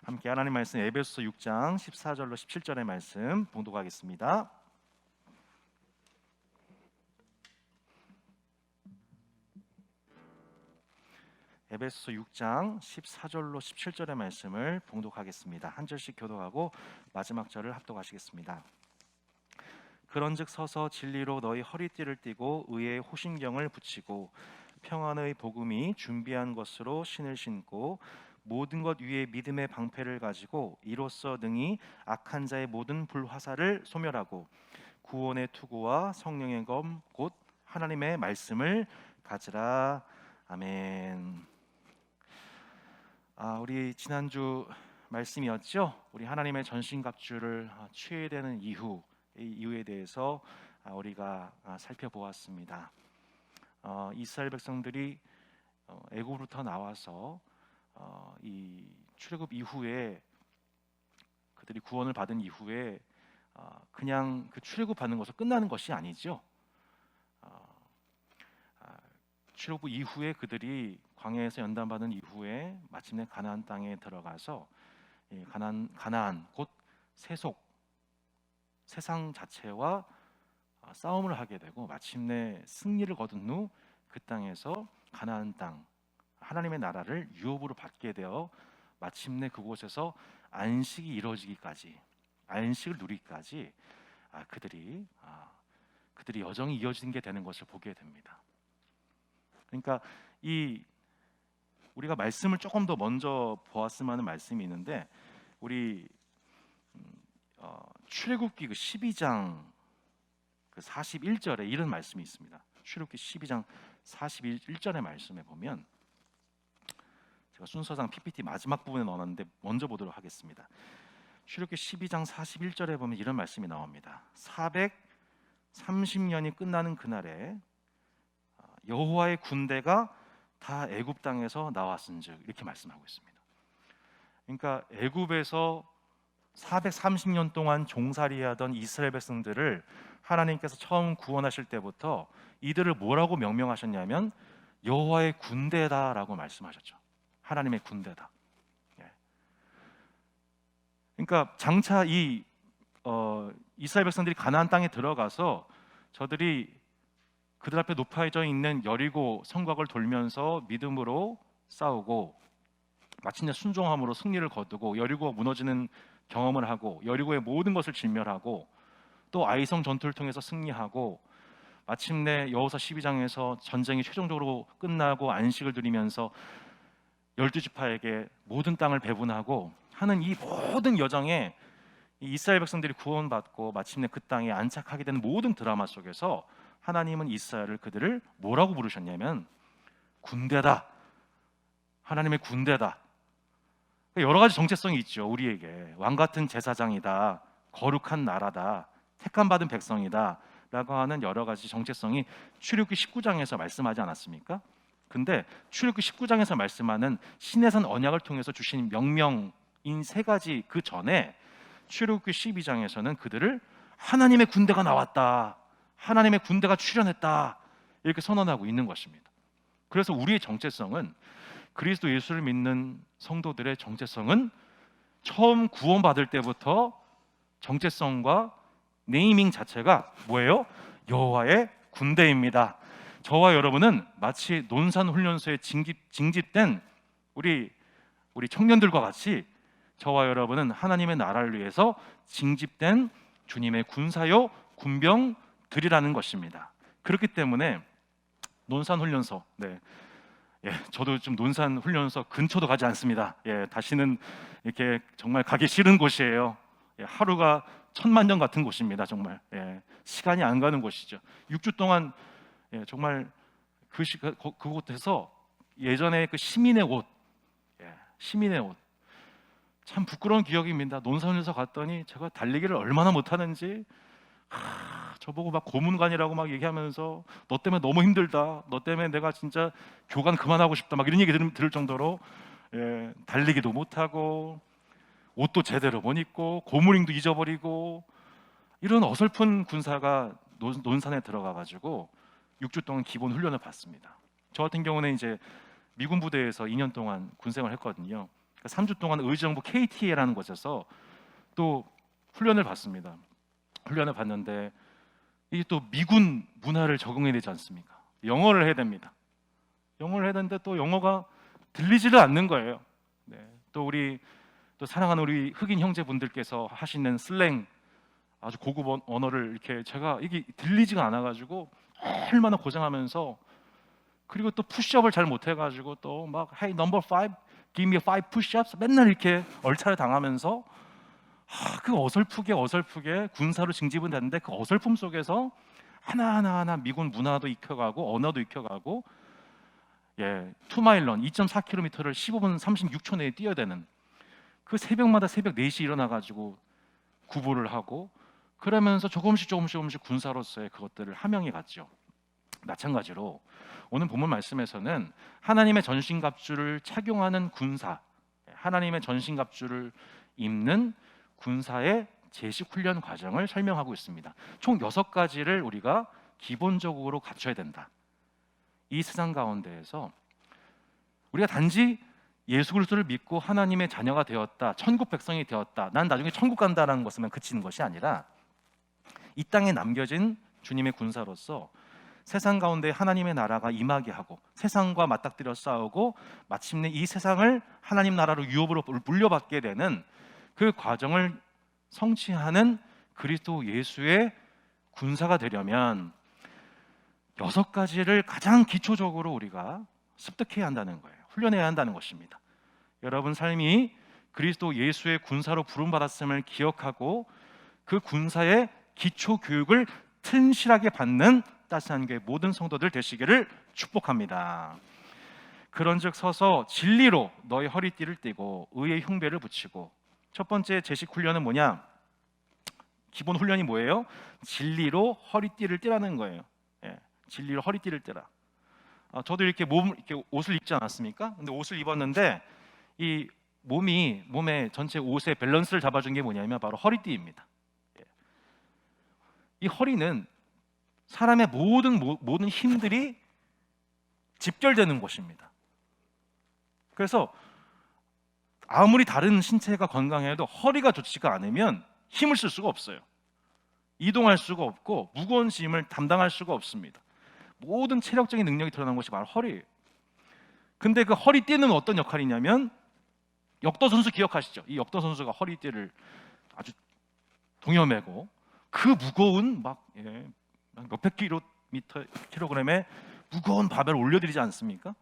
함께 하나님 말씀 에베소서 6장 14절로 17절의 말씀 봉독하겠습니다. 에베소서 6장 14절로 17절의 말씀을 봉독하겠습니다. 한 절씩 교독하고 마지막 절을 합독하시겠습니다. 그런즉 서서 진리로 너희 허리띠를 띠고 의의 호심경을 붙이고 평안의 복음이 준비한 것으로 신을 신고 모든 것 위에 믿음의 방패를 가지고 이로써 능히 악한 자의 모든 불화살을 소멸하고 구원의 투구와 성령의 검 곧 하나님의 말씀을 가지라. 아멘. 우리 지난주 말씀이었죠. 우리 하나님의 전신갑주를 취해야 되는 이유, 이 이유에 대해서 우리가 살펴보았습니다. 이스라엘 백성들이 애굽으로부터 나와서 이 출애굽 이후에 그들이 구원을 받은 이후에 그냥 그 출애굽 받는 것으로 끝나는 것이 아니죠. 출애굽 이후에 그들이 광야에서 연단받은 이후에 마침내 가나안 땅에 들어가서 가나안 곧 세상 자체와 싸움을 하게 되고 마침내 승리를 거둔 후 그 땅에서 가나안 땅 하나님의 나라를 유업으로 받게 되어 마침내 그곳에서 안식이 이루어지기까지, 안식을 누리기까지 그들이 여정이 이어진 게 되는 것을 보게 됩니다. 그러니까 우리가 말씀을 조금 더 먼저 보았으면 하는 말씀이 있는데 우리 출애굽기 12장 41절에 이런 말씀이 있습니다. 출애굽기 12장 41절의 말씀에 보면 제가 순서상 PPT 마지막 부분에 넣었는데 먼저 보도록 하겠습니다. 출애굽기 12장 41절에 보면 이런 말씀이 나옵니다. 430년이 끝나는 그날에 여호와의 군대가 다 애굽 땅에서 나왔은즉 이렇게 말씀하고 있습니다. 그러니까 애굽에서 430년 동안 종살이하던 이스라엘 백성들을 하나님께서 처음 구원하실 때부터 이들을 뭐라고 명명하셨냐면 여호와의 군대다라고 말씀하셨죠. 하나님의 군대다. 그러니까 장차 이스라엘 백성들이 가나안 땅에 들어가서 저들이 그들 앞에 높아져 있는 여리고 성곽을 돌면서 믿음으로 싸우고 마침내 순종함으로 승리를 거두고 여리고가 무너지는 경험을 하고 여리고의 모든 것을 진멸하고 또 아이성 전투를 통해서 승리하고 마침내 여호수아 12장에서 전쟁이 최종적으로 끝나고 안식을 누리면서 12지파에게 모든 땅을 배분하고 하는 이 모든 여정에 이스라엘 백성들이 구원받고 마침내 그 땅에 안착하게 되는 모든 드라마 속에서 하나님은 이스라엘을 그들을 뭐라고 부르셨냐면 군대다. 하나님의 군대다. 여러 가지 정체성이 있죠. 우리에게 왕같은 제사장이다, 거룩한 나라다, 택함받은 백성이다 라고 하는 여러 가지 정체성이 출애굽기 19장에서 말씀하지 않았습니까? 근데 출애굽기 19장에서 말씀하는 시내산 언약을 통해서 주신 명령인 세 가지 그 전에 출애굽기 12장에서는 그들을 하나님의 군대가 나왔다, 하나님의 군대가 출현했다 이렇게 선언하고 있는 것입니다. 그래서 우리의 정체성은 그리스도 예수를 믿는 성도들의 정체성은 처음 구원받을 때부터 정체성과 네이밍 자체가 뭐예요? 여호와의 군대입니다. 저와 여러분은 마치 논산훈련소에 징집된 우리 청년들과 같이 저와 여러분은 하나님의 나라를 위해서 징집된 주님의 군사요 군병들이라는 것입니다. 그렇기 때문에 논산훈련소, 저도 좀 논산훈련소 근처도 가지 않습니다. 다시는 이렇게 정말 가기 싫은 곳이에요. 하루가 천만년 같은 곳입니다. 정말 시간이 안 가는 곳이죠. 6주 동안 정말 그곳에서 예전에 그 시민의 옷 참 부끄러운 기억입니다. 논산훈련소 갔더니 제가 달리기를 얼마나 못하는지 저보고 막 고문관이라고 막 얘기하면서 너 때문에 너무 힘들다, 너 때문에 내가 진짜 교관 그만하고 싶다 막 이런 얘기 들을 정도로 달리기도 못하고 옷도 제대로 못 입고 고무링도 잊어버리고 이런 어설픈 군사가 논산에 들어가가지고 6주 동안 기본 훈련을 받습니다. 저 같은 경우는 이제 미군 부대에서 2년 동안 군생활을 했거든요. 3주 동안 의정부 KTA라는 곳에서 또 훈련을 받습니다. 훈련을 받는데 이게 또 미군 문화를 적응해야 되지 않습니까? 영어를 해야 됩니다. 영어를 해야 되는데 또 영어가 들리지를 않는 거예요. 네. 또 우리 또 사랑하는 우리 흑인 형제분들께서 하시는 슬랭 아주 고급 언어를 이렇게 제가 이게 들리지가 않아가지고 얼마나 고생하면서, 그리고 또 푸시업을 잘 못해가지고 또 막 Hey number 5, give me 5 push-ups 맨날 이렇게 얼차려 당하면서 그 어설프게 군사로 징집은 됐는데 그 어설픔 속에서 하나하나 미군 문화도 익혀가고 언어도 익혀가고, 2마일런 2.4km를 15분 36초 내에 뛰어야 되는, 그 새벽마다 새벽 4시 일어나가지고 구보를 하고, 그러면서 조금씩 군사로서의 그것들을 함양해 갔죠. 마찬가지로 오늘 본문 말씀에서는 하나님의 전신갑주를 착용하는 군사, 하나님의 전신갑주를 입는 군사의 제식 훈련 과정을 설명하고 있습니다. 총 6가지를 우리가 기본적으로 갖춰야 된다. 이 세상 가운데에서 우리가 단지 예수 그리스도를 믿고 하나님의 자녀가 되었다, 천국 백성이 되었다, 난 나중에 천국 간다라는 것만 그치는 것이 아니라 이 땅에 남겨진 주님의 군사로서 세상 가운데 하나님의 나라가 임하게 하고 세상과 맞닥뜨려 싸우고 마침내 이 세상을 하나님 나라로 유업으로 물려받게 되는 그 과정을 성취하는 그리스도 예수의 군사가 되려면 6가지를 가장 기초적으로 우리가 습득해야 한다는 거예요. 훈련해야 한다는 것입니다. 여러분 삶이 그리스도 예수의 군사로 부름받았음을 기억하고 그 군사의 기초 교육을 튼실하게 받는 따스한 교회 모든 성도들 되시기를 축복합니다. 그런즉 서서 진리로 너희 허리띠를 띠고 의의 흉배를 붙이고. 첫 번째 제식 훈련은 뭐냐? 기본 훈련이 뭐예요? 진리로 허리띠를 띠라는 거예요. 진리로 허리띠를 띠라. 저도 이렇게 옷을 입지 않았습니까? 근데 옷을 입었는데 이 몸에 전체 옷의 밸런스를 잡아준 게 뭐냐면 바로 허리띠입니다. 이 허리는 사람의 모든 힘들이 집결되는 곳입니다. 그래서 아무리 다른 신체가 건강해도 허리가 좋지가 않으면 힘을 쓸 수가 없어요. 이동할 수가 없고 무거운 짐을 담당할 수가 없습니다. 모든 체력적인 능력이 드러난 것이 바로 허리예요. 근데 그 허리띠는 어떤 역할이냐면, 역도 선수 기억하시죠? 이 역도 선수가 허리띠를 아주 동여매고 그 무거운 몇백 킬로그램의 무거운 바벨을 올려드리지 않습니까?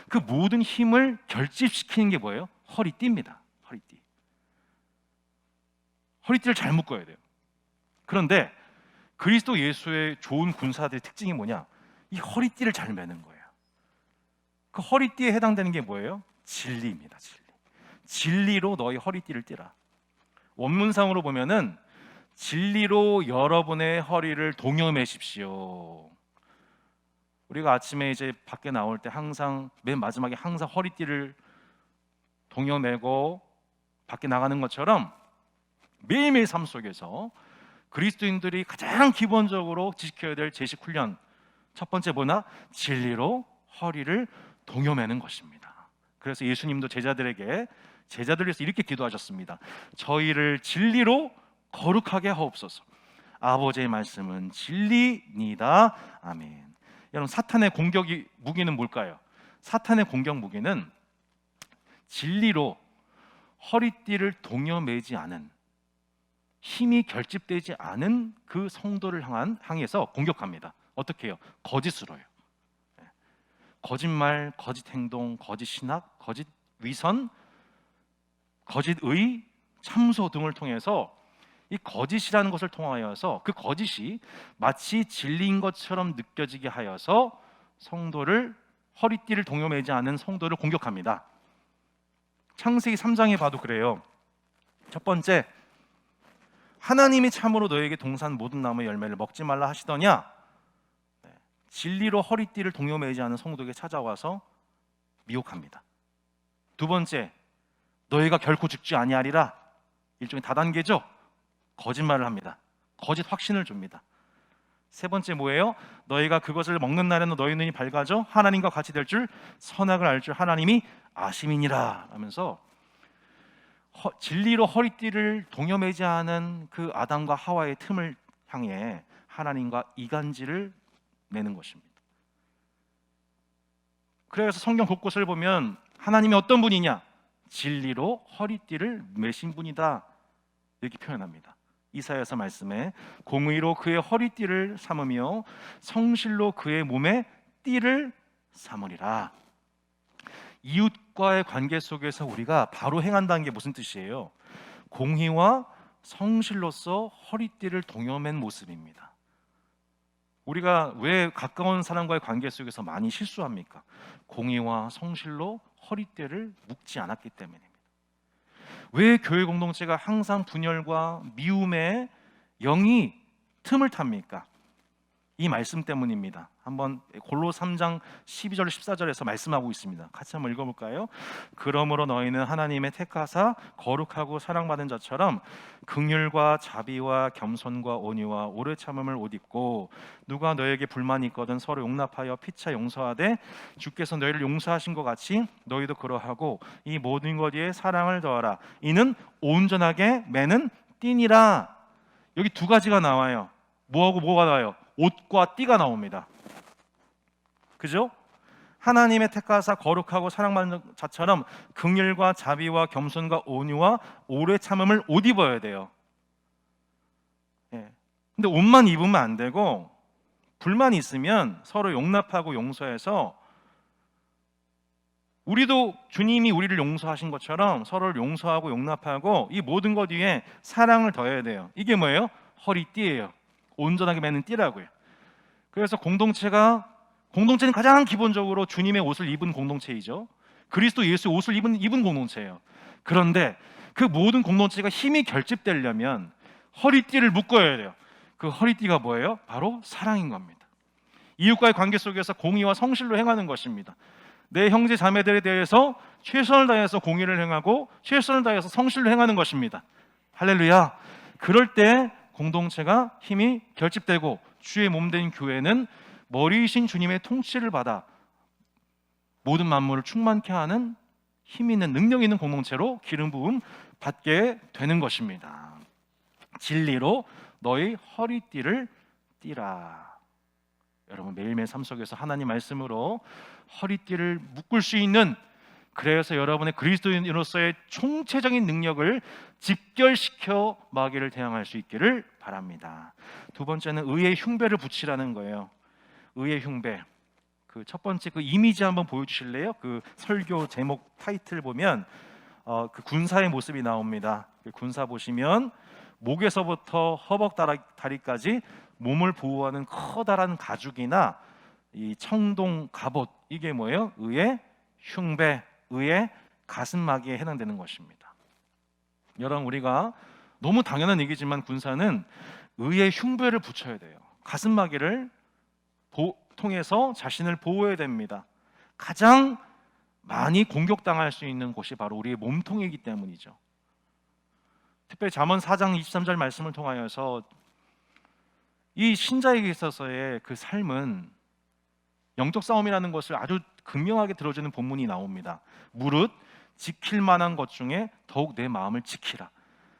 그 모든 힘을 결집시키는 게 뭐예요? 허리띠입니다. 허리띠를 잘 묶어야 돼요. 그런데 그리스도 예수의 좋은 군사들의 특징이 뭐냐? 이 허리띠를 잘 매는 거예요. 그 허리띠에 해당되는 게 뭐예요? 진리입니다. 진리로 너희 허리띠를 띠라. 원문상으로 보면은 진리로 여러분의 허리를 동여매십시오. 우리가 아침에 이제 밖에 나올 때 항상 맨 마지막에 항상 허리띠를 동여매고 밖에 나가는 것처럼 매일매일 삶 속에서 그리스도인들이 가장 기본적으로 지켜야 될 제식 훈련, 첫 번째 뭐나? 진리로 허리를 동여매는 것입니다. 그래서 예수님도 제자들을 위해서 이렇게 기도하셨습니다. 저희를 진리로 거룩하게 하옵소서. 아버지의 말씀은 진리니다. 아멘. 여러분, 사탄의 무기는 뭘까요? 사탄의 공격 무기는 진리로 허리띠를 동여매지 않은, 힘이 결집되지 않은 그 성도를 향해서 공격합니다. 어떻게 해요? 거짓으로요. 거짓말, 거짓 행동, 거짓 신학, 거짓 위선, 거짓 의, 참소 등을 통해서 이 거짓이라는 것을 통하여서 그 거짓이 마치 진리인 것처럼 느껴지게 하여서 성도를, 허리띠를 동여매지 않은 성도를 공격합니다. 창세기 3장에 봐도 그래요. 첫 번째, 하나님이 참으로 너에게 동산 모든 나무의 열매를 먹지 말라 하시더냐? 진리로 허리띠를 동여매지 않은 성도에게 찾아와서 미혹합니다. 두 번째, 너희가 결코 죽지 아니하리라. 일종의 다단계죠. 거짓말을 합니다. 거짓 확신을 줍니다. 세 번째 뭐예요? 너희가 그것을 먹는 날에는 너희 눈이 밝아져 하나님과 같이 될 줄, 선악을 알 줄 하나님이 아심이니라 하면서 진리로 허리띠를 동여매지하는 그 아담과 하와의 틈을 향해 하나님과 이간질을 내는 것입니다. 그래서 성경 곳곳을 보면 하나님이 어떤 분이냐? 진리로 허리띠를 매신 분이다, 이렇게 표현합니다. 이사야서 말씀에 공의로 그의 허리띠를 삼으며 성실로 그의 몸에 띠를 삼으리라. 이웃과의 관계 속에서 우리가 바로 행한다는 게 무슨 뜻이에요? 공의와 성실로서 허리띠를 동여맨 모습입니다. 우리가 왜 가까운 사람과의 관계 속에서 많이 실수합니까? 공의와 성실로 허리띠를 묶지 않았기 때문입니다. 왜 교회 공동체가 항상 분열과 미움의 영이 틈을 탑니까? 이 말씀 때문입니다. 한번 골로 3장 12절 14절에서 말씀하고 있습니다. 같이 한번 읽어볼까요? 그러므로 너희는 하나님의 택하사 거룩하고 사랑받은 자처럼 긍휼과 자비와 겸손과 온유와 오래 참음을 옷 입고, 누가 너에게 불만이 있거든 서로 용납하여 피차 용서하되 주께서 너희를 용서하신 것 같이 너희도 그러하고 이 모든 것 위에 사랑을 더하라. 이는 온전하게 매는 띠니라. 여기 두 가지가 나와요. 뭐하고 뭐가 나와요? 옷과 띠가 나옵니다. 그죠? 하나님의 택하사 거룩하고 사랑받는 자처럼 긍휼과 자비와 겸손과 온유와 오래 참음을 옷 입어야 돼요. 예. 근데 옷만 입으면 안 되고, 불만이 있으면 서로 용납하고 용서해서, 우리도 주님이 우리를 용서하신 것처럼 서로를 용서하고 용납하고 이 모든 것 위에 사랑을 더해야 돼요. 이게 뭐예요? 허리띠예요. 온전하게 매는 띠라고요. 그래서 공동체는 가장 기본적으로 주님의 옷을 입은 공동체이죠. 그리스도 예수의 옷을 입은 공동체예요. 그런데 그 모든 공동체가 힘이 결집되려면 허리띠를 묶어야 돼요. 그 허리띠가 뭐예요? 바로 사랑인 겁니다. 이웃과의 관계 속에서 공의와 성실로 행하는 것입니다. 내 형제 자매들에 대해서 최선을 다해서 공의를 행하고 최선을 다해서 성실로 행하는 것입니다. 할렐루야. 그럴 때 공동체가 힘이 결집되고 주의 몸된 교회는 머리이신 주님의 통치를 받아 모든 만물을 충만케 하는 힘 있는 능력 있는 공동체로 기름 부음 받게 되는 것입니다. 진리로 너희 허리띠를 띠라. 여러분, 매일매일 삶 속에서 하나님 말씀으로 허리띠를 묶을 수 있는, 그래서 여러분의 그리스도인으로서의 총체적인 능력을 집결시켜 마귀를 대항할 수 있기를 바랍니다. 두 번째는 의의 흉배를 붙이라는 거예요. 의의 흉배. 그 첫 번째 그 이미지 한번 보여주실래요? 그 설교 제목 타이틀 보면 그 군사의 모습이 나옵니다. 그 군사 보시면 목에서부터 허벅 다리까지 몸을 보호하는 커다란 가죽이나 이 청동 갑옷, 이게 뭐예요? 의의 흉배, 의의 가슴막이에 해당되는 것입니다. 여러분, 우리가 너무 당연한 얘기지만 군사는 의의 흉배를 붙여야 돼요. 가슴막이를 통해서 자신을 보호해야 됩니다. 가장 많이 공격당할 수 있는 곳이 바로 우리의 몸통이기 때문이죠. 특별히 잠언 4장 23절 말씀을 통하여서 이 신자에게 있어서의 그 삶은 영적 싸움이라는 것을 아주 극명하게 들어주는 본문이 나옵니다. 무릇 지킬 만한 것 중에 더욱 내 마음을 지키라.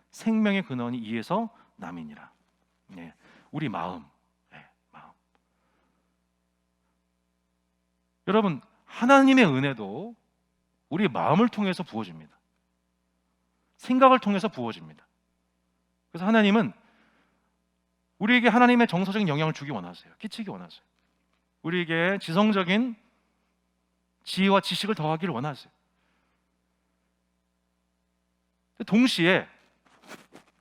생명의 근원이 이에서 남이니라. 네, 우리 마음. 네, 마음. 여러분, 하나님의 은혜도 우리 마음을 통해서 부어집니다. 생각을 통해서 부어집니다. 그래서 하나님은 우리에게 하나님의 정서적인 영향을 주기 원하세요. 끼치기 원하세요. 우리에게 지성적인 지혜와 지식을 더하기를 원하세요. 동시에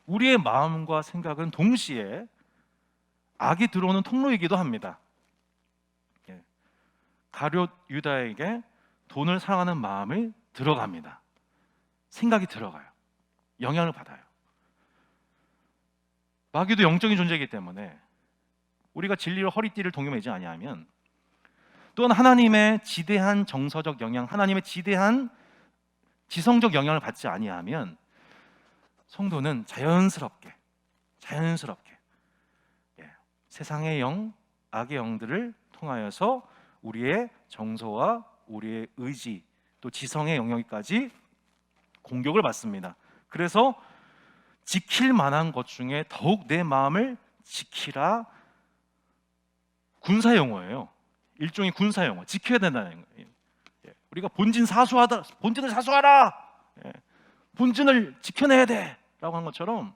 우리의 마음과 생각은 동시에 악이 들어오는 통로이기도 합니다. 가룟 유다에게 돈을 사랑하는 마음이 들어갑니다. 생각이 들어가요. 영향을 받아요. 마귀도 영적인 존재이기 때문에 우리가 진리로 허리띠를 동여매지 아니하면, 또한 하나님의 지대한 정서적 영향, 하나님의 지대한 지성적 영향을 받지 아니하면 성도는 자연스럽게 세상의 영, 악의 영들을 통하여서 우리의 정서와 우리의 의지, 또 지성의 영역까지 공격을 받습니다. 그래서 지킬 만한 것 중에 더욱 내 마음을 지키라, 군사 용어예요. 일종의 군사 용어. 지켜야 된다는 거예요. 우리가 본진을 사수하라. 본진을 지켜내야 돼라고 한 것처럼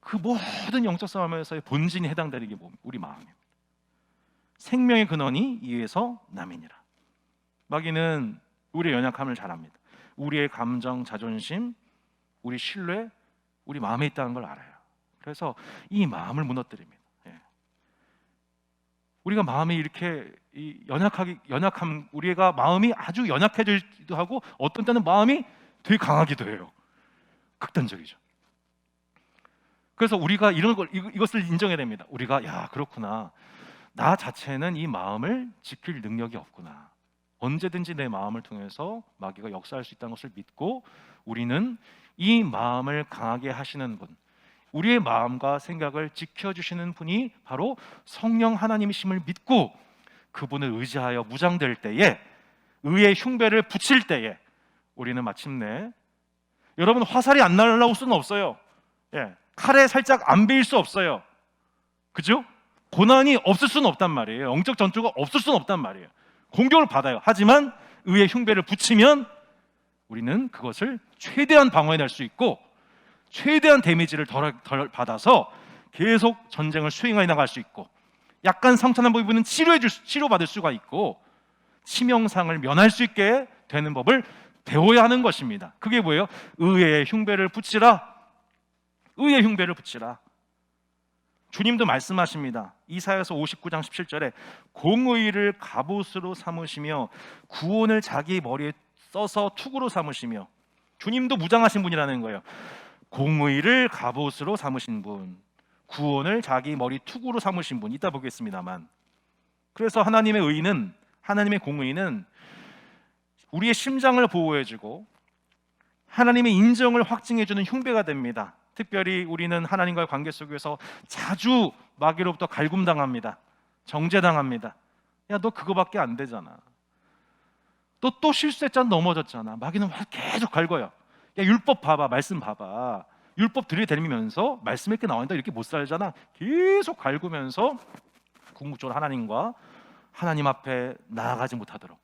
그 모든 영적 싸움에서의 본진이 해당되는 게 우리 마음입니다. 생명의 근원이 이에서 남이니라. 마귀는 우리의 연약함을 잘 압니다. 우리의 감정, 자존심, 우리 신뢰, 우리 마음에 있다는 걸 알아요. 그래서 이 마음을 무너뜨립니다. 우리가 마음이 이렇게 연약함, 우리가 마음이 아주 연약해지기도 하고 어떤 때는 마음이 되게 강하기도 해요. 극단적이죠. 그래서 우리가 이것을 인정해야 됩니다. 우리가 그렇구나. 나 자체는 이 마음을 지킬 능력이 없구나. 언제든지 내 마음을 통해서 마귀가 역사할 수 있다는 것을 믿고 우리는 이 마음을 강하게 하시는 분, 우리의 마음과 생각을 지켜주시는 분이 바로 성령 하나님이심을 믿고 그분을 의지하여 무장될 때에, 의의 흉배를 붙일 때에 우리는 마침내, 여러분, 화살이 안 날아올 수는 없어요. 칼에 살짝 안 베일 수 없어요. 그죠? 고난이 없을 수는 없단 말이에요. 영적 전투가 없을 수는 없단 말이에요. 공격을 받아요. 하지만 의의 흉배를 붙이면 우리는 그것을 최대한 방어해낼 수 있고 최대한 데미지를 덜 받아서 계속 전쟁을 수행해 나갈 수 있고, 약간 상처난 부분은 치료받을 수가 있고 치명상을 면할 수 있게 되는 법을 배워야 하는 것입니다. 그게 뭐예요? 의의 흉배를 붙이라. 의의 흉배를 붙이라. 주님도 말씀하십니다. 이사야서 59장 17절에 공의를 갑옷으로 삼으시며 구원을 자기 머리에 써서 투구로 삼으시며, 주님도 무장하신 분이라는 거예요. 공의를 갑옷으로 삼으신 분, 구원을 자기 머리 투구로 삼으신 분, 이따 보겠습니다만, 그래서 하나님의 의는, 하나님의 공의는 우리의 심장을 보호해주고 하나님의 인정을 확증해주는 흉배가 됩니다. 특별히 우리는 하나님과의 관계 속에서 자주 마귀로부터 갈굼당합니다. 정죄당합니다. 야, 너 그거밖에 안 되잖아. 너 또 실수했잖아. 넘어졌잖아. 마귀는 계속 갈궈요. 야, 율법 봐봐, 말씀 봐봐. 율법 들이대면서 말씀 이렇게 나오는데 이렇게 못 살잖아. 계속 갈구면서 궁극적으로 하나님 앞에 나아가지 못하도록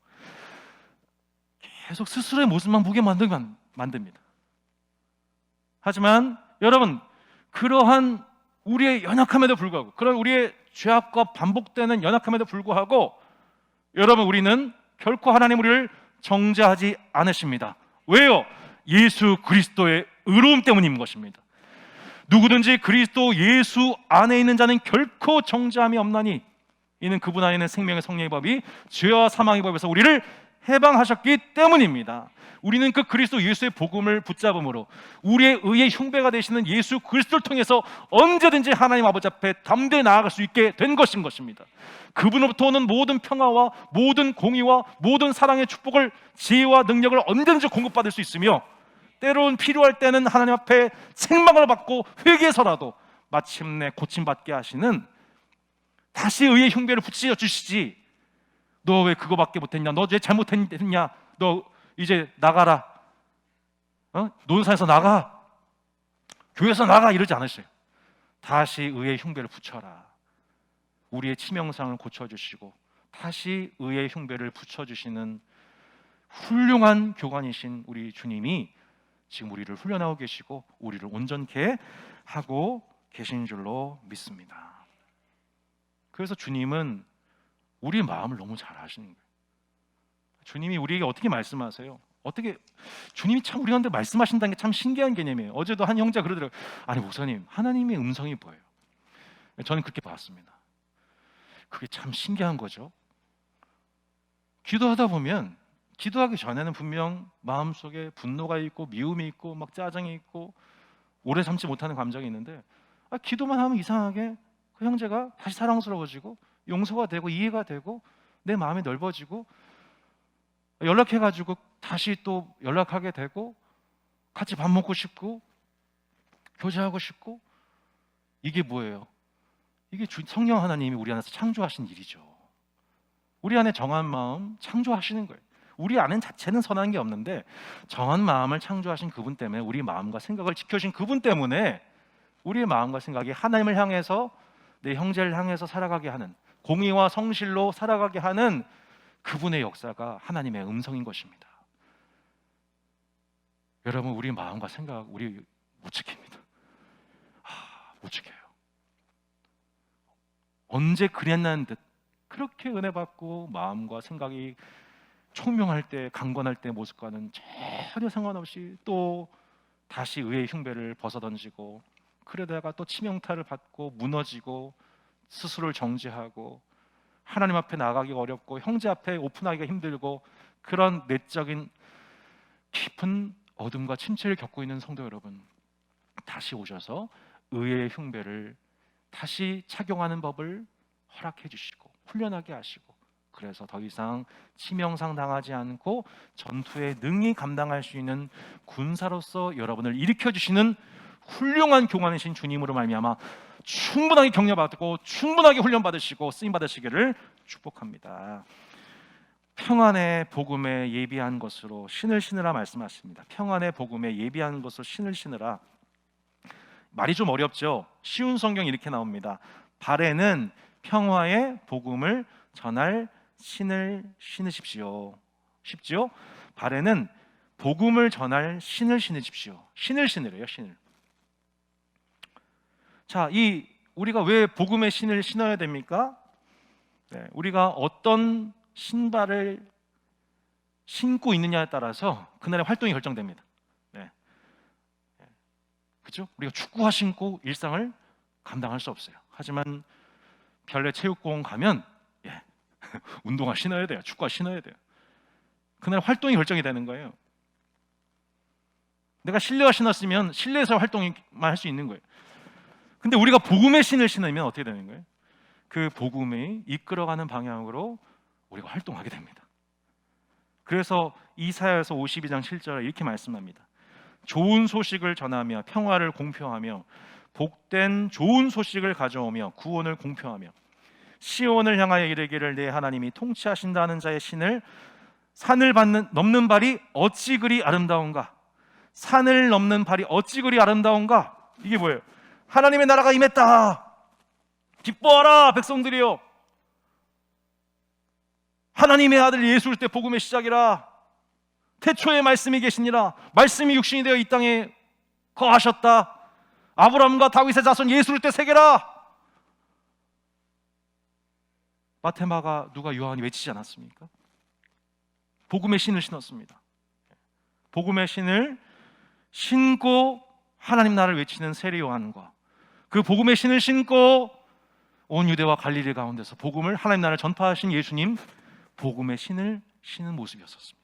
계속 스스로의 모습만 보게 만듭니다. 하지만 여러분, 그러한 우리의 연약함에도 불구하고, 그런 우리의 죄악과 반복되는 연약함에도 불구하고, 여러분, 우리는 결코 하나님 우리를 정죄하지 않으십니다. 왜요? 예수 그리스도의 의로움 때문인 것입니다. 누구든지 그리스도 예수 안에 있는 자는 결코 정죄함이 없나니 이는 그분 안에 있는 생명의 성령의 법이 죄와 사망의 법에서 우리를 해방하셨기 때문입니다. 우리는 그 그리스도 예수의 복음을 붙잡음으로 우리의 의의 흉배가 되시는 예수 그리스도를 통해서 언제든지 하나님 아버지 앞에 담대히 나아갈 수 있게 된 것입니다. 그분으로부터 오는 모든 평화와 모든 공의와 모든 사랑의 축복을, 지혜와 능력을 언제든지 공급받을 수 있으며, 때로는 필요할 때는 하나님 앞에 책망을 받고 회개해서라도 마침내 고침받게 하시는, 다시 의의 흉배를 붙여 주시지, 너 왜 그거밖에 못했냐, 너 왜 잘못했냐, 너 이제 나가라, 논산에서 나가, 교회에서 나가, 이러지 않으셔요. 다시 의의 흉배를 붙여라. 우리의 치명상을 고쳐주시고 다시 의의 흉배를 붙여주시는 훌륭한 교관이신 우리 주님이 지금 우리를 훈련하고 계시고 우리를 온전케 하고 계신 줄로 믿습니다. 그래서 주님은 우리의 마음을 너무 잘 아시는 거예요. 주님이 우리에게 어떻게 말씀하세요? 주님이 참 우리한테 말씀하신다는 게 참 신기한 개념이에요. 어제도 한 형제가 그러더라고요. 아니 목사님, 하나님의 음성이 뭐예요? 저는 그렇게 봤습니다. 그게 참 신기한 거죠. 기도하다 보면, 기도하기 전에는 분명 마음속에 분노가 있고 미움이 있고 막 짜증이 있고 오래 참지 못하는 감정이 있는데, 기도만 하면 이상하게 그 형제가 다시 사랑스러워지고 용서가 되고 이해가 되고 내 마음이 넓어지고, 연락해가지고 다시 또 연락하게 되고 같이 밥 먹고 싶고 교제하고 싶고. 이게 뭐예요? 이게 성령 하나님이 우리 안에서 창조하신 일이죠. 우리 안에 정한 마음 창조하시는 거예요. 우리 안엔 자체는 선한 게 없는데 정한 마음을 창조하신 그분 때문에, 우리 마음과 생각을 지켜주신 그분 때문에 우리의 마음과 생각이 하나님을 향해서, 내 형제를 향해서 살아가게 하는, 공의와 성실로 살아가게 하는 그분의 역사가 하나님의 음성인 것입니다. 여러분, 우리 마음과 생각 우리 못 지킵니다. 못 지켜요. 언제 그랬나는 듯 그렇게 은혜 받고 마음과 생각이 총명할 때, 강건할 때 모습과는 전혀 상관없이 또 다시 의의 흉배를 벗어던지고, 그러다가 또 치명타를 받고 무너지고 스스로를 정죄하고 하나님 앞에 나가기가 어렵고 형제 앞에 오픈하기가 힘들고, 그런 내적인 깊은 어둠과 침체를 겪고 있는 성도 여러분, 다시 오셔서 의의 흉배를 다시 착용하는 법을 허락해 주시고 훈련하게 하시고, 그래서 더 이상 치명상 당하지 않고 전투에 능히 감당할 수 있는 군사로서 여러분을 일으켜 주시는 훌륭한 교관이신 주님으로 말미암아 충분하게 격려받고 충분하게 훈련받으시고 쓰임 받으시기를 축복합니다. 평안의 복음에 예비한 것으로 신을 신으라 말씀하십니다. 평안의 복음에 예비한 것으로 신을 신으라. 말이 좀 어렵죠? 쉬운 성경 이렇게 나옵니다. 발에는 평화의 복음을 전할 신을 신으십시오. 쉽지요? 발에는 복음을 전할 신을 신으십시오. 신을 신으래요, 신을. 자, 우리가 왜 복음의 신을 신어야 됩니까? 우리가 어떤 신발을 신고 있느냐에 따라서 그날의 활동이 결정됩니다. 그렇죠? 우리가 축구화 신고 일상을 감당할 수 없어요. 하지만 별내 체육공원 가면 운동화 신어야 돼요. 축구화 신어야 돼요. 그날 활동이 결정이 되는 거예요. 내가 실내화 신었으면 실내에서 활동만 할 수 있는 거예요. 근데 우리가 복음의 신을 신으면 어떻게 되는 거예요? 그 복음이 이끌어가는 방향으로 우리가 활동하게 됩니다. 그래서 이사야서 52장 7절에 이렇게 말씀합니다. 좋은 소식을 전하며 평화를 공표하며 복된 좋은 소식을 가져오며 구원을 공표하며 시온을 향하여 이르기를 내 하나님이 통치하신다는 자의 신을 산을 넘는 발이 어찌 그리 아름다운가. 산을 넘는 발이 어찌 그리 아름다운가. 이게 뭐예요? 하나님의 나라가 임했다. 기뻐하라 백성들이여. 하나님의 아들 예수를 때 복음의 시작이라. 태초에 말씀이 계시니라. 말씀이 육신이 되어 이 땅에 거하셨다. 아브라함과 다윗의 자손 예수를 때 새겨라. 마테마가 누가 요한이 외치지 않았습니까? 복음의 신을 신었습니다. 복음의 신을 신고 하나님 나라를 외치는 세례 요한과 그 복음의 신을 신고 온 유대와 갈릴리 가운데서 복음을, 하나님 나라를 전파하신 예수님, 복음의 신을 신은 모습이었었습니다.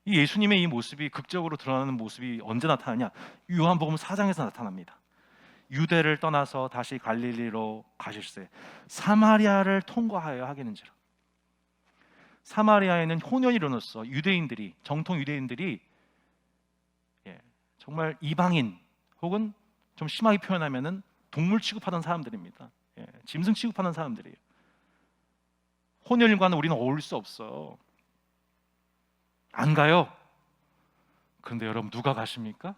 이 예수님의 이 모습이 극적으로 드러나는 모습이 언제 나타나냐? 요한복음 4장에서 나타납니다. 유대를 떠나서 다시 갈릴리로 가실새 사마리아를 통과하여 하겠는지라. 사마리아에는 혼연이로서 유대인들이, 정통 유대인들이 정말 이방인 혹은 좀 심하게 표현하면은 동물 취급하던 사람들입니다. 짐승 취급하는 사람들이에요. 혼연일과는 우리는 어울릴 수 없어. 안 가요. 그런데 여러분 누가 가십니까?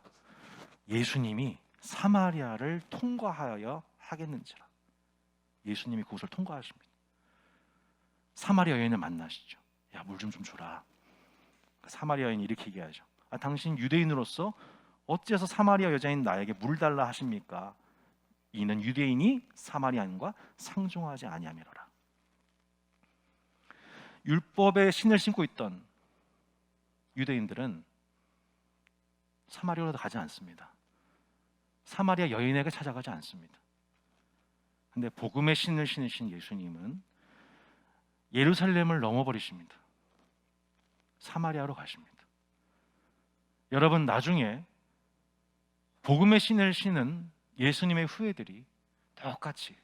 예수님이 사마리아를 통과하여 하겠는지라. 예수님이 그곳을 통과하십니다. 사마리아 여인을 만나시죠. 야, 물 좀 줘라. 사마리아 여인이 이렇게 얘기하죠. 당신 유대인으로서 어째서 사마리아 여자인 나에게 물 달라 하십니까? 이는 유대인이 사마리아인과 상종하지 아니함이로라. 율법의 신을 신고 있던 유대인들은 사마리아로 가지 않습니다. 사마리아 여인에게 찾아가지 않습니다. 근데 복음의 신을 신으신 예수님은 예루살렘을 넘어버리십니다. 사마리아로 가십니다. 여러분, 나중에 복음의 신을 신은 예수님의 후예들이 똑같이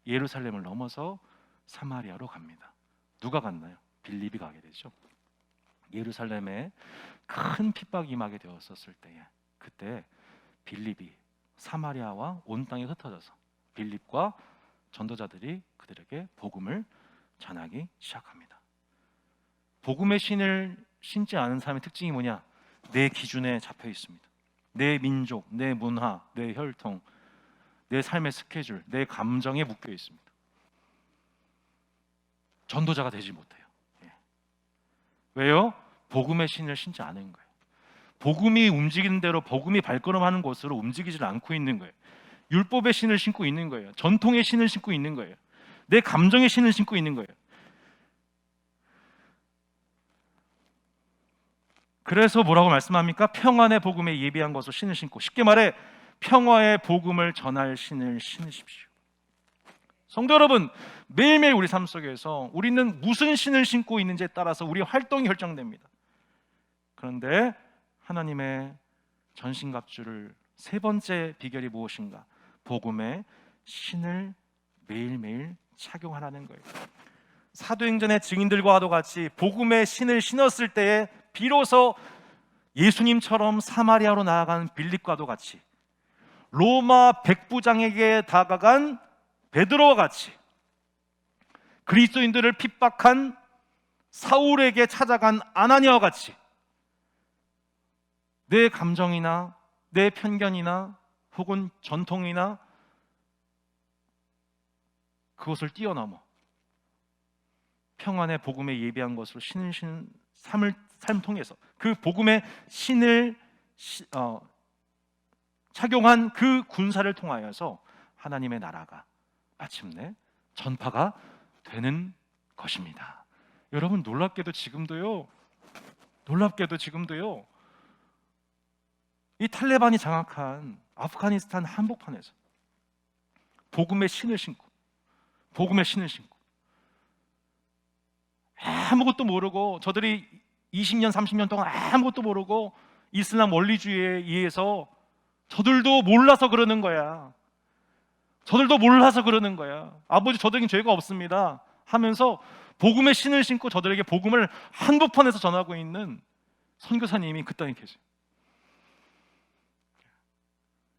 예루살렘을 넘어서 사마리아로 갑니다. 누가 갔나요? 빌립이 가게 되죠. 예루살렘에 큰 핍박이 임하게 되었었을 때에, 그때 빌립이 사마리아와 온 땅에 흩어져서 빌립과 전도자들이 그들에게 복음을 전하기 시작합니다. 복음의 신을 신지 않은 사람의 특징이 뭐냐? 내 기준에 잡혀 있습니다. 내 민족, 내 문화, 내 혈통, 내 삶의 스케줄, 내 감정에 묶여 있습니다. 전도자가 되지 못해요. 왜요? 복음의 신을 신지 않은 거예요. 복음이 움직이는 대로, 복음이 발걸음하는 곳으로 움직이질 않고 있는 거예요. 율법의 신을 신고 있는 거예요. 전통의 신을 신고 있는 거예요. 내 감정의 신을 신고 있는 거예요. 그래서 뭐라고 말씀합니까? 평안의 복음에 예비한 것으로 신을 신고, 쉽게 말해 평화의 복음을 전할 신을 신으십시오. 성도 여러분, 매일매일 우리 삶 속에서 우리는 무슨 신을 신고 있는지에 따라서 우리 활동이 결정됩니다. 그런데 하나님의 전신갑주를 세 번째 비결이 무엇인가? 복음의 신을 매일매일 착용하라는 거예요. 사도행전의 증인들과도 같이 복음의 신을 신었을 때에 비로소 예수님처럼 사마리아로 나아간 빌립과도 같이, 로마 백부장에게 다가간 베드로와 같이, 그리스도인들을 핍박한 사울에게 찾아간 아나니아와 같이 내 감정이나 내 편견이나 혹은 전통이나 그것을 뛰어넘어 평안의 복음에 예비한 것으로 신을 신은 삶을 통해서 그 복음의 신을 착용한 그 군사를 통하여서 하나님의 나라가 마침내 전파가 되는 것입니다. 여러분, 놀랍게도 지금도요, 이 탈레반이 장악한 아프가니스탄 한복판에서 복음의 신을 신고 아무것도 모르고, 저들이 20년 30년 동안 아무것도 모르고 이슬람 원리주의에 의해서 저들도 몰라서 그러는 거야. 아버지, 저들에겐 죄가 없습니다 하면서 복음의 신을 신고 저들에게 복음을 한복판에서 전하고 있는 선교사님이 그 땅에 계세요.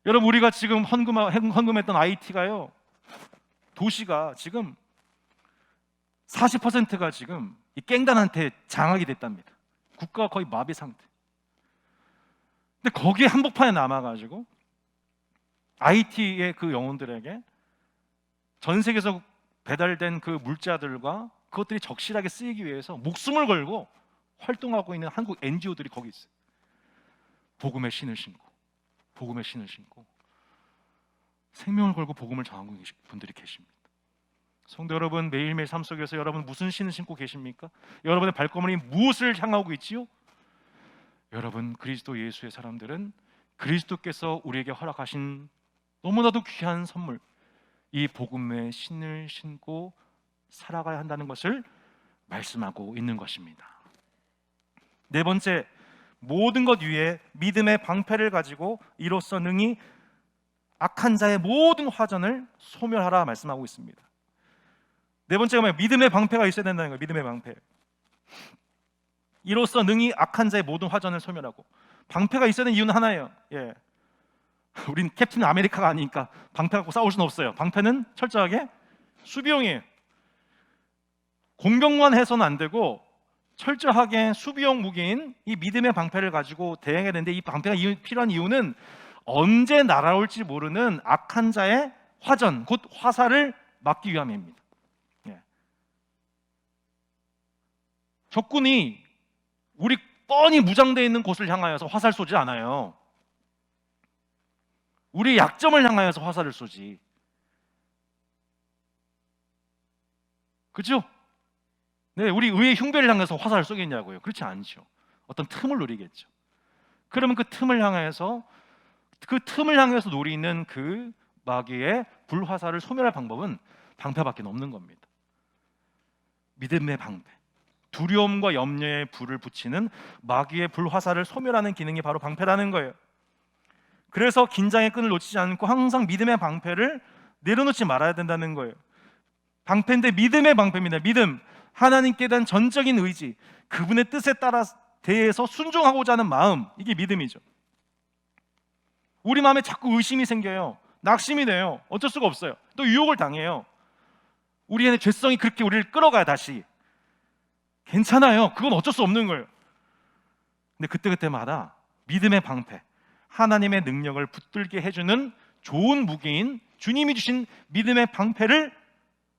여러분, 우리가 지금 헌금했던 IT가요, 도시가 지금 40%가 지금 이 깽단한테 장악이 됐답니다. 국가가 거의 마비 상태. 근데 거기에 한복판에 남아가지고 IT의 그 영혼들에게 전 세계에서 배달된 그 물자들과 그것들이 적실하게 쓰이기 위해서 목숨을 걸고 활동하고 있는 한국 NGO들이 거기 있어요. 복음의 신을 신고 생명을 걸고 복음을 전하고 계신 분들이 계십니다. 성도 여러분, 매일매일 삶 속에서 여러분 무슨 신을 신고 계십니까? 여러분의 발걸음이 무엇을 향하고 있지요? 여러분, 그리스도 예수의 사람들은 그리스도께서 우리에게 허락하신 너무나도 귀한 선물, 이 복음의 신을 신고 살아가야 한다는 것을 말씀하고 있는 것입니다. 네 번째, 모든 것 위에 믿음의 방패를 가지고 이로써 능히 악한 자의 모든 화전을 소멸하라 말씀하고 있습니다. 네 번째가 뭐예요? 믿음의 방패가 있어야 된다는 거예요. 믿음의 방패. 이로써 능히 악한 자의 모든 화전을 소멸하고, 방패가 있어야 되는 이유는 하나예요. 우린 캡틴 아메리카가 아니니까 방패 갖고 싸울 수는 없어요. 방패는 철저하게 수비용이에요. 공격만 해서는 안 되고 철저하게 수비용 무기인 이 믿음의 방패를 가지고 대응해야 되는데, 이 방패가 필요한 이유는 언제 날아올지 모르는 악한 자의 화전, 곧 화살을 막기 위함입니다. 적군이 우리 뻔히 무장되어 있는 곳을 향하여서 화살 쏘지 않아요. 우리 약점을 향하여서 화살을 쏘지. 그렇죠? 네, 우리 의의 흉배를 향해서 화살을 쏘겠냐고요? 그렇지 않죠. 어떤 틈을 노리겠죠. 그러면 그 틈을 향해서 노리는 그 마귀의 불화살을 소멸할 방법은 방패밖에 없는 겁니다. 믿음의 방패, 두려움과 염려의 불을 붙이는 마귀의 불화살을 소멸하는 기능이 바로 방패라는 거예요. 그래서 긴장의 끈을 놓치지 않고 항상 믿음의 방패를 내려놓지 말아야 된다는 거예요. 방패인데 믿음의 방패입니다. 믿음, 하나님께 대한 전적인 의지, 그분의 뜻에 따라 대해서 순종하고자 하는 마음, 이게 믿음이죠. 우리 마음에 자꾸 의심이 생겨요. 낙심이 돼요. 어쩔 수가 없어요. 또 유혹을 당해요. 우리 안에 죄성이 그렇게 우리를 끌어가요. 다시 괜찮아요. 그건 어쩔 수 없는 거예요. 근데 그때그때마다 믿음의 방패, 하나님의 능력을 붙들게 해주는 좋은 무기인 주님이 주신 믿음의 방패를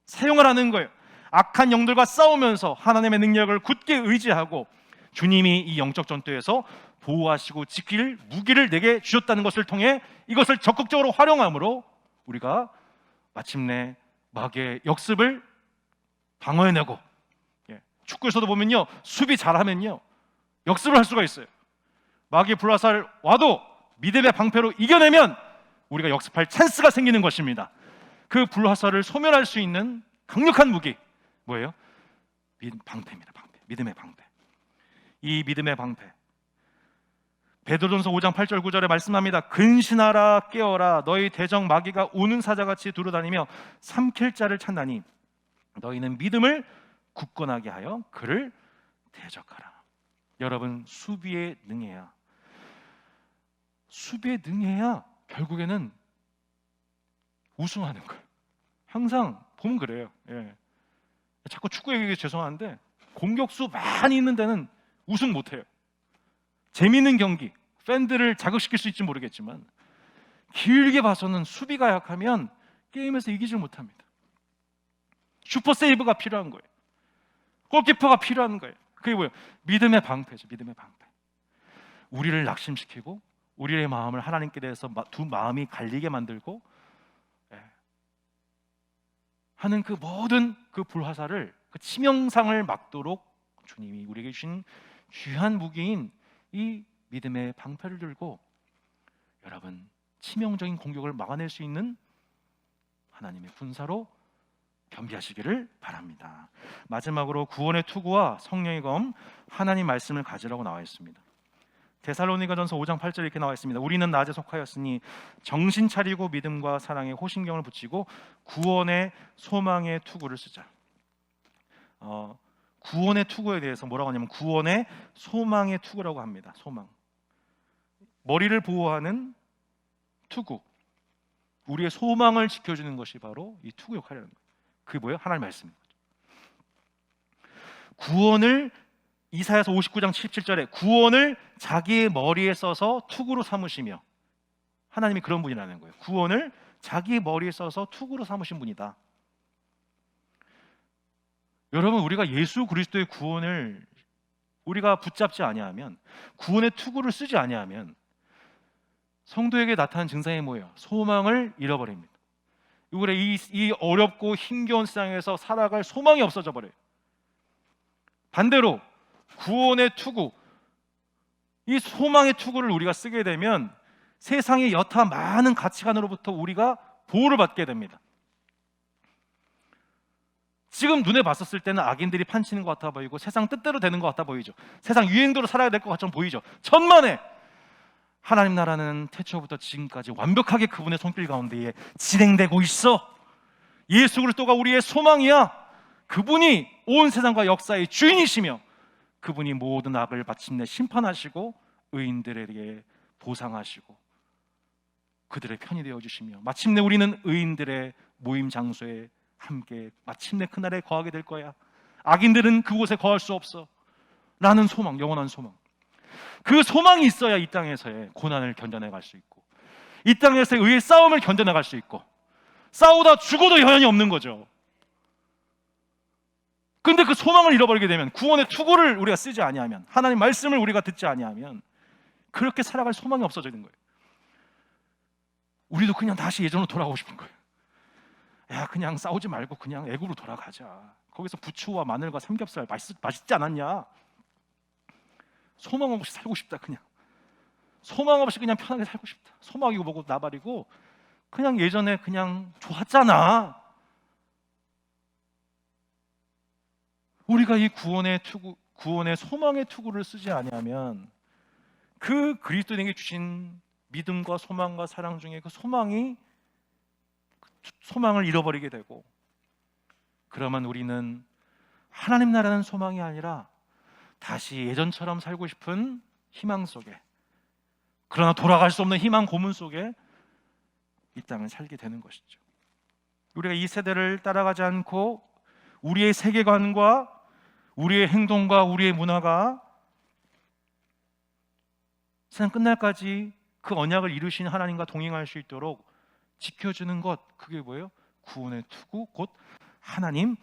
사용하라는 거예요. 악한 영들과 싸우면서 하나님의 능력을 굳게 의지하고 주님이 이 영적 전투에서 보호하시고 지킬 무기를 내게 주셨다는 것을 통해 이것을 적극적으로 활용함으로 우리가 마침내 마귀의 역습을 방어해내고, 축구에서도 보면요, 수비 잘하면요 역습을 할 수가 있어요. 마귀의 불화살 와도 믿음의 방패로 이겨내면 우리가 역습할 찬스가 생기는 것입니다. 그 불화살을 소멸할 수 있는 강력한 무기 뭐예요? 방패입니다. 방패. 믿음의 방패. 이 믿음의 방패, 베드로전서 5장 8절 9절에 말씀합니다. 근신하라, 깨어라. 너희 대적 마귀가 우는 사자같이 두루다니며 삼킬 자를 찾나니 너희는 믿음을 굳건하게 하여 그를 대적하라. 여러분, 수비에 능해야 결국에는 우승하는 거예요. 항상 보면 그래요. 자꾸 축구 얘기해 죄송한데 공격수 많이 있는 데는 우승 못해요. 재미있는 경기, 팬들을 자극시킬 수 있을지 모르겠지만 길게 봐서는 수비가 약하면 게임에서 이기질 못합니다. 슈퍼 세이브가 필요한 거예요. 골키퍼가 필요한 거예요. 그게 뭐예요? 믿음의 방패죠. 믿음의 방패. 우리를 낙심시키고 우리의 마음을 하나님께 대해서 두 마음이 갈리게 만들고 하는 그 모든 그 불화살을, 그 치명상을 막도록 주님이 우리에게 주신 귀한 무기인 이 믿음의 방패를 들고 여러분, 치명적인 공격을 막아낼 수 있는 하나님의 군사로 겸비하시기를 바랍니다. 마지막으로 구원의 투구와 성령의 검, 하나님 말씀을 가지라고 나와 있습니다. 데살로니가전서 5장 8절에 이렇게 나와 있습니다. 우리는 낮에 속하였으니 정신 차리고 믿음과 사랑에 호신경을 붙이고 구원의 소망의 투구를 쓰자. 구원의 투구에 대해서 뭐라고 하냐면 구원의 소망의 투구라고 합니다. 소망, 머리를 보호하는 투구, 우리의 소망을 지켜주는 것이 바로 이 투구 역할이라는 거예요. 그게 뭐예요? 하나님의 말씀입니다. 구원을, 이사야서 59장 17절에 구원을 자기의 머리에 써서 투구로 삼으시며, 하나님이 그런 분이라는 거예요. 구원을 자기의 머리에 써서 투구로 삼으신 분이다. 여러분, 우리가 예수 그리스도의 구원을 우리가 붙잡지 아니하면, 구원의 투구를 쓰지 아니하면 성도에게 나타나는 증상이 뭐예요? 소망을 잃어버립니다. 이 어렵고 힘겨운 세상에서 살아갈 소망이 없어져 버려요. 반대로 구원의 투구, 이 소망의 투구를 우리가 쓰게 되면 세상의 여타 많은 가치관으로부터 우리가 보호를 받게 됩니다. 지금 눈에 봤었을 때는 악인들이 판치는 것 같아 보이고 세상 뜻대로 되는 것 같아 보이죠. 세상 유행대로 살아야 될 것 같처럼 보이죠. 천만에 하나님 나라는 태초부터 지금까지 완벽하게 그분의 손길 가운데에 진행되고 있어. 예수 그리스도가 우리의 소망이야. 그분이 온 세상과 역사의 주인이시며 그분이 모든 악을 마침내 심판하시고 의인들에게 보상하시고 그들의 편이 되어주시며 마침내 우리는 의인들의 모임 장소에 함께 마침내 그날에 거하게 될 거야. 악인들은 그곳에 거할 수 없어 라는 소망, 영원한 소망. 그 소망이 있어야 이 땅에서의 고난을 견뎌내갈 수 있고 이 땅에서의 의의 싸움을 견뎌내갈 수 있고 싸우다 죽어도 여한이 없는 거죠. 근데 그 소망을 잃어버리게 되면, 구원의 투구를 우리가 쓰지 아니하면, 하나님 말씀을 우리가 듣지 아니하면 그렇게 살아갈 소망이 없어지는 거예요. 우리도 그냥 다시 예전으로 돌아가고 싶은 거예요. 야, 그냥 싸우지 말고 그냥 애굽으로 돌아가자. 거기서 부추와 마늘과 삼겹살 맛있지 않았냐? 소망 없이 살고 싶다. 그냥 소망 없이 그냥 편하게 살고 싶다. 소망이고 뭐고 나발이고 그냥 예전에 그냥 좋았잖아. 우리가 이 구원의 투구, 구원의 소망의 투구를 쓰지 아니하면 그 그리스도인에게 주신 믿음과 소망과 사랑 중에 그 소망을 잃어버리게 되고, 그러면 우리는 하나님 나라는 소망이 아니라 다시 예전처럼 살고 싶은 희망 속에, 그러나 돌아갈 수 없는 희망 고문 속에 이 땅을 살게 되는 것이죠. 우리가 이 세대를 따라가지 않고 우리의 세계관과 우리의 행동과 우리의 문화가 세상 끝날까지 그 언약을 이루신 하나님과 동행할 수 있도록 지켜주는 것, 그게 뭐예요? 구원의 투구, 곧 하나님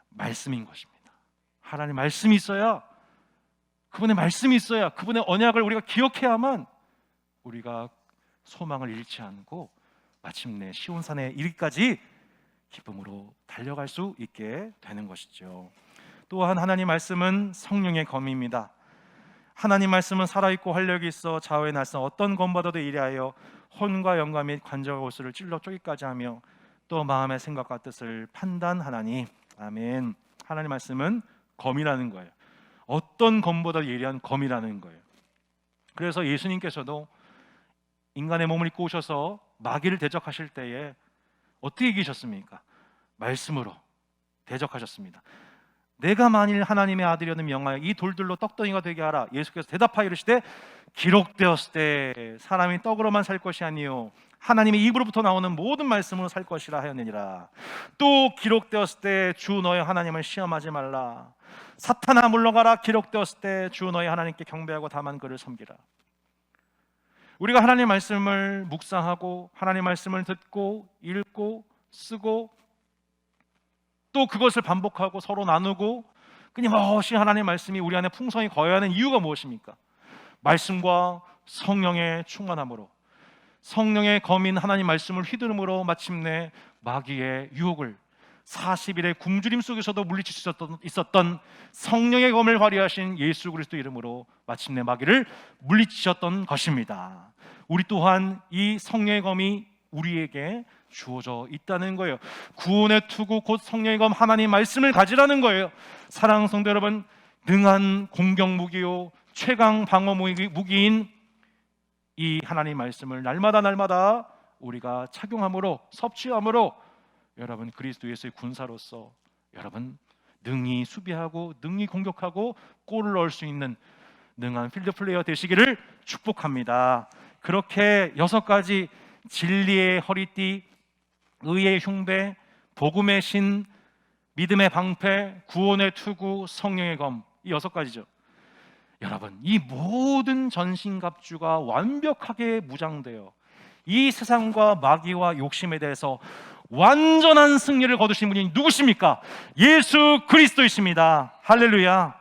말씀인 것입니다. 하나님 말씀이 있어야, 그분의 말씀이 있어야, 그분의 언약을 우리가 기억해야만 우리가 소망을 잃지 않고 마침내 시온산에 이르기까지 기쁨으로 달려갈 수 있게 되는 것이죠. 또한 하나님 말씀은 성령의 검입니다. 하나님 말씀은 살아있고 활력이 있어 좌우의 날선 어떤 검보다도 이리하여 혼과 영과 및 관절과 골수를 찔러 쪼기까지 하며 또 마음의 생각과 뜻을 판단하나니. 아멘. 하나님 말씀은 검이라는 거예요. 어떤 검보다 예리한 검이라는 거예요. 그래서 예수님께서도 인간의 몸을 입고 오셔서 마귀를 대적하실 때에 어떻게 이기셨습니까? 말씀으로 대적하셨습니다. 내가 만일 하나님의 아들이었는 명하여 이 돌들로 떡덩이가 되게 하라. 예수께서 대답하여 이르시되 기록되었을 때 사람이 떡으로만 살 것이 아니요 하나님의 입으로부터 나오는 모든 말씀으로 살 것이라 하였느니라. 또 기록되었을 때 주 너의 하나님을 시험하지 말라. 사탄아 물러가라. 기록되었을 때 주 너의 하나님께 경배하고 다만 그를 섬기라. 우리가 하나님 말씀을 묵상하고 하나님 말씀을 듣고 읽고 쓰고 또 그것을 반복하고 서로 나누고 끊임없이 하나님 말씀이 우리 안에 풍성히 거해야 하는 이유가 무엇입니까? 말씀과 성령의 충만함으로, 성령의 검인 하나님 말씀을 휘두름으로 마침내 마귀의 유혹을 40일의 굶주림 속에서도 물리칠 수 있었던 성령의 검을 발휘하신 예수 그리스도 이름으로 마침내 마귀를 물리치셨던 것입니다. 우리 또한 이 성령의 검이 우리에게 주어져 있다는 거예요. 구원의 투구 곧 성령의 검 하나님 말씀을 가지라는 거예요. 사랑하는 성도 여러분, 능한 공격 무기요 최강 방어 무기인 이 하나님 말씀을 날마다 우리가 착용함으로, 섭취함으로 여러분 그리스도 예수의 군사로서 여러분 능히 수비하고 능히 공격하고 골을 넣을 수 있는 능한 필드 플레이어 되시기를 축복합니다. 그렇게 6가지 진리의 허리띠, 의의 흉배, 복음의 신, 믿음의 방패, 구원의 투구, 성령의 검, 이 6가지죠. 여러분, 이 모든 전신갑주가 완벽하게 무장되어 이 세상과 마귀와 욕심에 대해서 완전한 승리를 거두신 분이 누구십니까? 예수 그리스도이십니다. 할렐루야.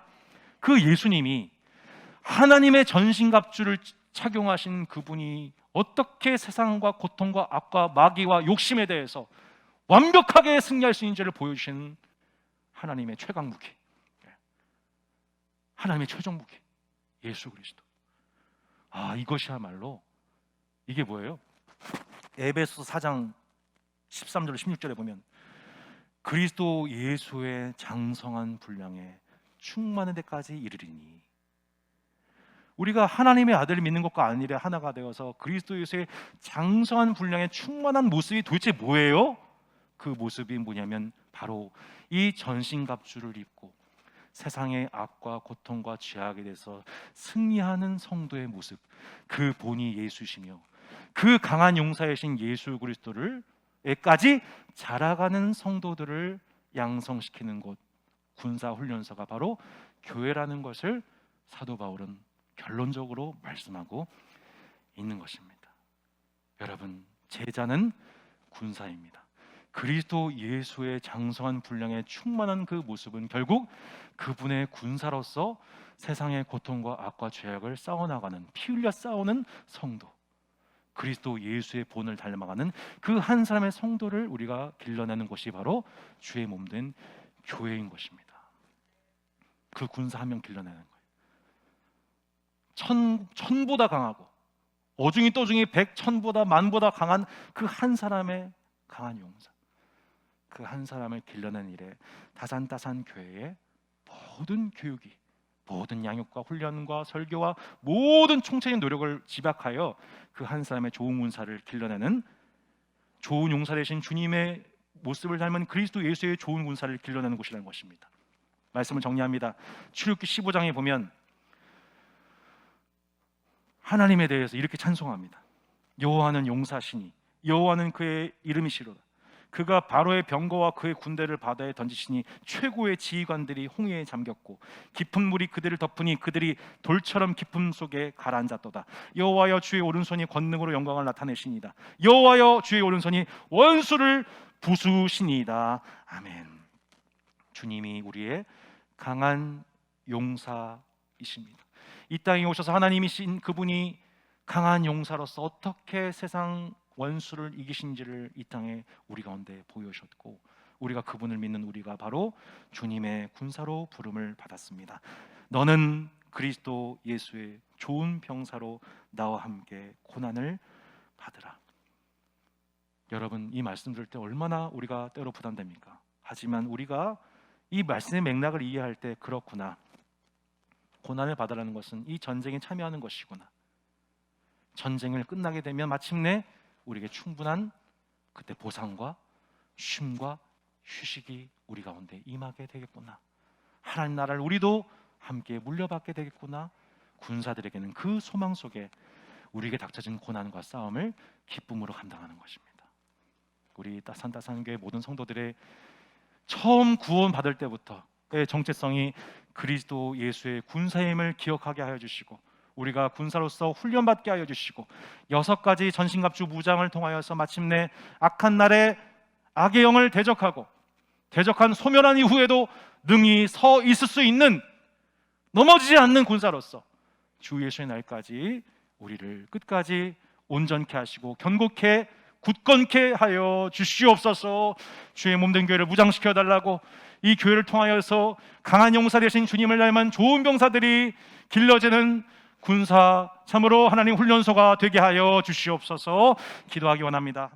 그 예수님이 하나님의 전신갑주를 착용하신 그분이 어떻게 세상과 고통과 악과 마귀와 욕심에 대해서 완벽하게 승리할 수 있는지를 보여주신 하나님의 최강 무기, 하나님의 최종 무기, 예수 그리스도. 이것이야말로 이게 뭐예요? 에베소서 4장 13절 16절에 보면 그리스도 예수의 장성한 분량에 충만한 데까지 이르리니. 우리가 하나님의 아들을 믿는 것과 아니라 하나가 되어서 그리스도 예수의 장성한 분량에 충만한 모습이 도대체 뭐예요? 그 모습이 뭐냐면 바로 이 전신갑주를 입고 세상의 악과 고통과 죄악에 대해서 승리하는 성도의 모습, 그 본이 예수시며 그 강한 용사이신 예수 그리스도를까지 자라가는 성도들을 양성시키는 곳, 군사훈련소가 바로 교회라는 것을 사도 바울은 결론적으로 말씀하고 있는 것입니다. 여러분, 제자는 군사입니다. 그리스도 예수의 장성한 분량에 충만한 그 모습은 결국 그분의 군사로서 세상의 고통과 악과 죄악을 싸워나가는, 피 흘려 싸우는 성도, 그리스도 예수의 본을 닮아가는 그 한 사람의 성도를 우리가 길러내는 것이 바로 주의 몸된 교회인 것입니다. 그 군사 한 명 길러내는 거예요. 천보다 강하고 어중이 떠중이 백천보다 만보다 강한 그 한 사람의 강한 용사, 그 한 사람을 길러낸 일에 다산다산 교회의 모든 교육이, 모든 양육과 훈련과 설교와 모든 총체적인 노력을 집약하여 그 한 사람의 좋은 군사를 길러내는, 좋은 용사 되신 주님의 모습을 닮은 그리스도 예수의 좋은 군사를 길러내는 곳이라는 것입니다. 말씀을 정리합니다. 출애굽기 15장에 보면 하나님에 대해서 이렇게 찬송합니다. 여호와는 용사시니 여호와는 그의 이름이시로다. 그가 바로의 병거와 그의 군대를 바다에 던지시니 최고의 지휘관들이 홍해에 잠겼고 깊은 물이 그들을 덮으니 그들이 돌처럼 깊음 속에 가라앉았도다. 여호와여 주의 오른손이 권능으로 영광을 나타내시니이다. 여호와여 주의 오른손이 원수를 부수시니이다. 아멘. 주님이 우리의 강한 용사이십니다. 이 땅에 오셔서 하나님이신 그분이 강한 용사로서 어떻게 세상 원수를 이기신지를 이 땅에 우리 가운데 보여주셨고, 우리가 그분을 믿는 우리가 바로 주님의 군사로 부름을 받았습니다. 너는 그리스도 예수의 좋은 병사로 나와 함께 고난을 받으라. 여러분, 이 말씀 들을 때 얼마나 우리가 때로 부담됩니까? 하지만 우리가 이 말씀의 맥락을 이해할 때, 그렇구나, 고난을 받으라는 것은 이 전쟁에 참여하는 것이구나, 전쟁을 끝나게 되면 마침내 우리에게 충분한 그때 보상과 쉼과 휴식이 우리 가운데 임하게 되겠구나, 하나님 나라를 우리도 함께 물려받게 되겠구나, 군사들에게는 그 소망 속에 우리에게 닥쳐진 고난과 싸움을 기쁨으로 감당하는 것입니다. 우리 산다산교회 모든 성도들의 처음 구원 받을 때부터의 정체성이 그리스도 예수의 군사임을 기억하게 하여 주시고, 우리가 군사로서 훈련받게 하여 주시고, 6가지 전신갑주 무장을 통하여서 마침내 악한 날에 악의 영을 대적하고 대적한 소멸한 이후에도 능히 서 있을 수 있는, 넘어지지 않는 군사로서 주 예수의 날까지 우리를 끝까지 온전케 하시고 견고케 굳건케 하여 주시옵소서. 주의 몸된 교회를 무장시켜 달라고, 이 교회를 통하여서 강한 용사 되신 주님을 닮은 좋은 병사들이 길러지는 군사, 참으로 하나님 훈련소가 되게 하여 주시옵소서. 기도하기 원합니다.